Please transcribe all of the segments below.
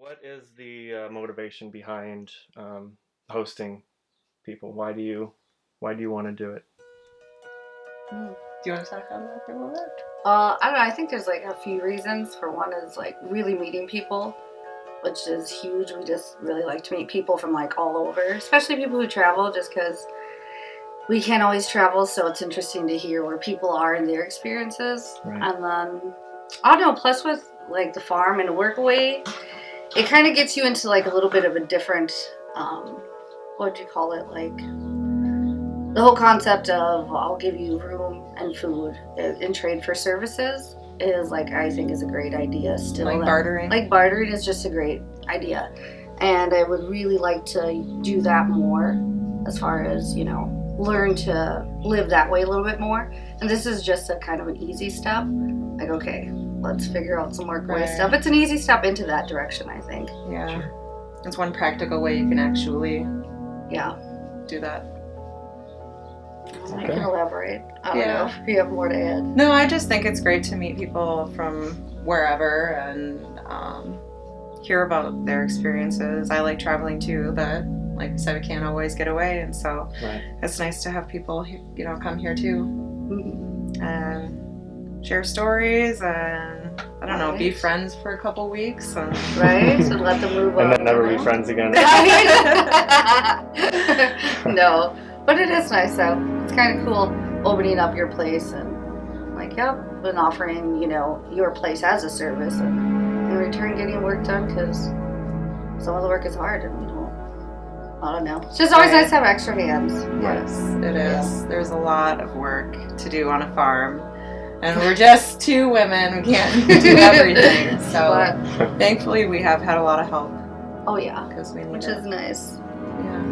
What is the motivation behind hosting people? Why do you want to do it? Do you want to talk about that for a little bit? I don't know. I think there's like a few reasons. For one is like really meeting people, which is huge. We just really like to meet people from like all over, especially people who travel, just because we can't always travel. So it's interesting to hear where people are and their experiences. Right. And then I don't know. Plus with like the farm and work away, it kind of gets you into like a little bit of a different, what would you call it? Like the whole concept of I'll give you room and food in trade for services is like I think is a great idea still. Like bartering? Like bartering is just a great idea. And I would really like to do that more as far as, learn to live that way a little bit more. And this is just a kind of an easy step. Like, okay, let's figure out some workaway Right. stuff. It's an easy step into that direction, I think. Yeah. Sure. It's one practical way you can actually Yeah. do that. I can elaborate. I don't Yeah. know if you have more to add. No, I just think it's great to meet people from wherever and hear about their experiences. I like traveling too, but like I said, we can't always get away, and so Right. it's nice to have people, come here too Mhm. and share stories and I don't know, be Right. friends for a couple weeks and Right? So let them move on. And then never be friends again. No, but it is nice though. It's kind of cool opening up your place and like, yep, and offering, your place as a service and in return getting work done because some of the work is hard and I don't know. It's just always Right. nice to have extra hands. yes, it is. There's a lot of work to do on a farm. And we're just two women. We can't do everything. So But, thankfully we have had a lot of help oh yeah, because we need which it. is nice. Yeah.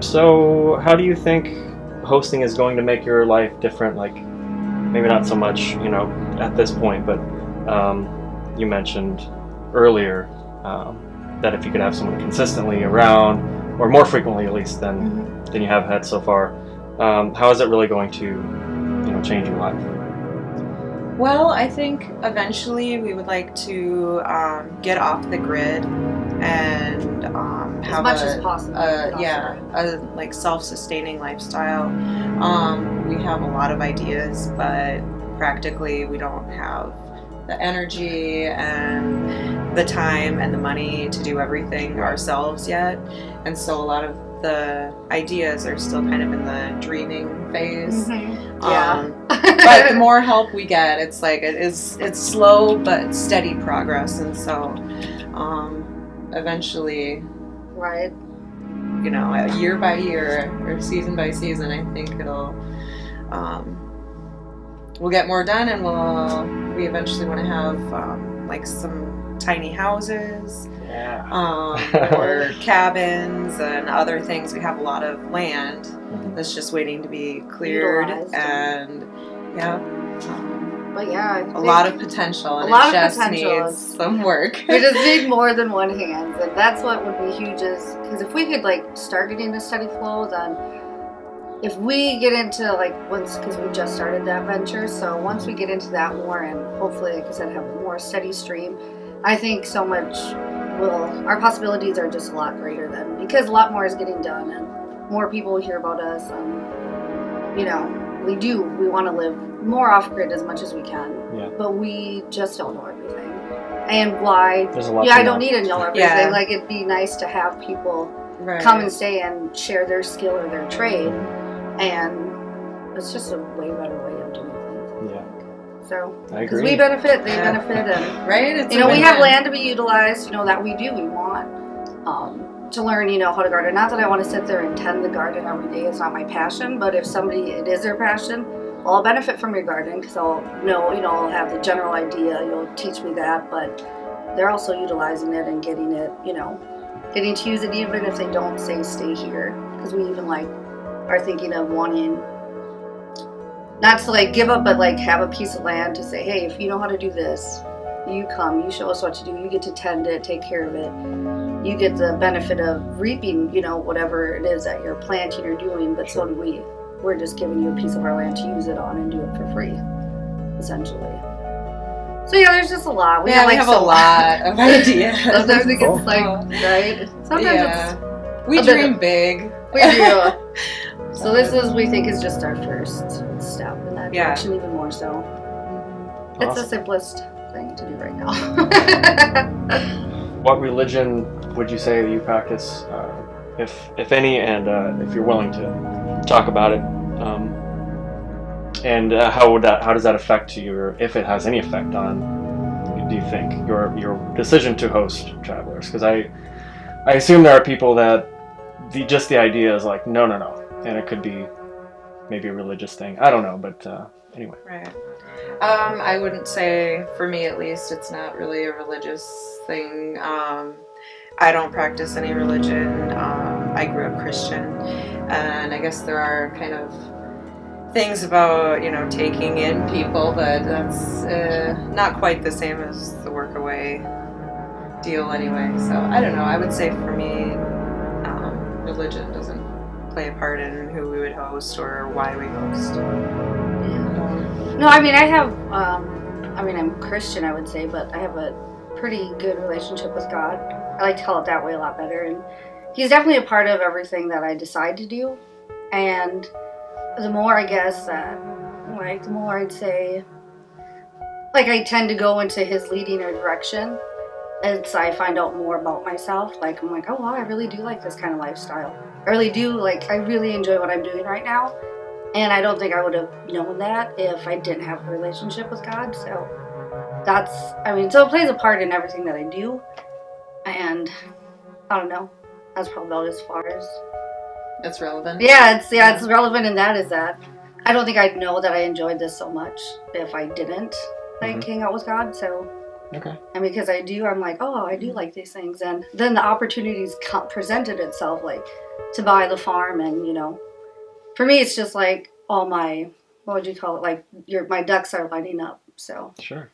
So, how do you think hosting is going to make your life different? Like, maybe not so much, at this point, but you mentioned earlier that if you could have someone consistently around, or more frequently at least than you have had so far, how is it really going to, change your life? Well, I think eventually we would like to get off the grid and have much as possible. a like self-sustaining lifestyle. We have a lot of ideas, but practically we don't have the energy and the time and the money to do everything ourselves yet, and so a lot of the ideas are still kind of in the dreaming phase. Yeah. But the more help we get, it's like it's slow but steady progress, and so eventually, Right. year by year or season by season, I think it'll we'll get more done, and we eventually want to have like some tiny houses. Yeah. Or cabins and other things. We have a lot of land that's just waiting to be cleared, Utilized. and But yeah, I a think lot of potential, and a lot it of just potential. needs some work. we just need more than one hand, and that's what would be huge. Is because if we could like start getting the steady flow, then if we get into because we just started that venture, so once we get into that more, and hopefully, like I said, have a more steady stream, I think so much our possibilities are just a lot greater then, because a lot more is getting done and more people will hear about us, and we want to live more off grid as much as we can. Yeah. But we just don't know everything, and why. There's a lot. I don't need to know everything. Yeah. Like, it'd be nice to have people Right. come and stay and share their skill or their trade, and it's just a way better way of doing things. Yeah. So, I because agree. we benefit, they Yeah. benefit, and Right? It's we a have win-win. land to be utilized. That we do. We want to learn, how to garden. Not that I want to sit there and tend the garden every day. It's not my passion. But if it is their passion, well, I'll benefit from your garden because I'll know, I'll have the general idea. You'll teach me that, but they're also utilizing it and getting it, getting to use it even if they don't say stay here. Because we even are thinking of wanting. Not to give up, but have a piece of land to say, hey, if you know how to do this, you come, you show us what to do, you get to tend it, take care of it. You get the benefit of reaping, whatever it is that you're planting or doing, but so do we. We're just giving you a piece of our land to use it on and do it for free, essentially. So yeah, there's just a lot. We have a so lot of ideas. Sometimes it Cool. gets like, right? Sometimes We a bit dream big. we do. So this we think is just our first step in that Yeah. direction, even more so. It's the Awesome. simplest thing to do right now. What religion would you say that you practice, if any, and if you're willing to talk about it? And how does that affect you, or if it has any effect on, do you think, your decision to host travelers? Because I assume there are people that just the idea is like no, and it could be maybe a religious thing. I don't know, but anyway. Right. I wouldn't say, for me at least, it's not really a religious thing. I don't practice any religion. I grew up Christian, and I guess there are kind of things about, taking in people, but that's not quite the same as the workaway deal anyway. So I don't know. I would say for me, religion doesn't play a part in who we would host or why we host. No, I mean, I'm Christian, I would say, but I have a pretty good relationship with God. I like to call it that way a lot better. And He's definitely a part of everything that I decide to do. And the more, I guess, the more I'd say, I tend to go into His leading or direction as I find out more about myself. I'm like, oh, wow, I really do like this kind of lifestyle. I really enjoy what I'm doing right now. And I don't think I would have known that if I didn't have a relationship with God. So so it plays a part in everything that I do. And I don't know, that's probably about as far as. That's relevant. Yeah, it's relevant in that is that I don't think I'd know that I enjoyed this so much if I didn't hang out with God. So. Okay. And because I do, I'm like, oh, I do like these things. And then the opportunities presented itself, to buy the farm. And, for me, it's just all my, what would you call it? My ducks are lining up. So Sure.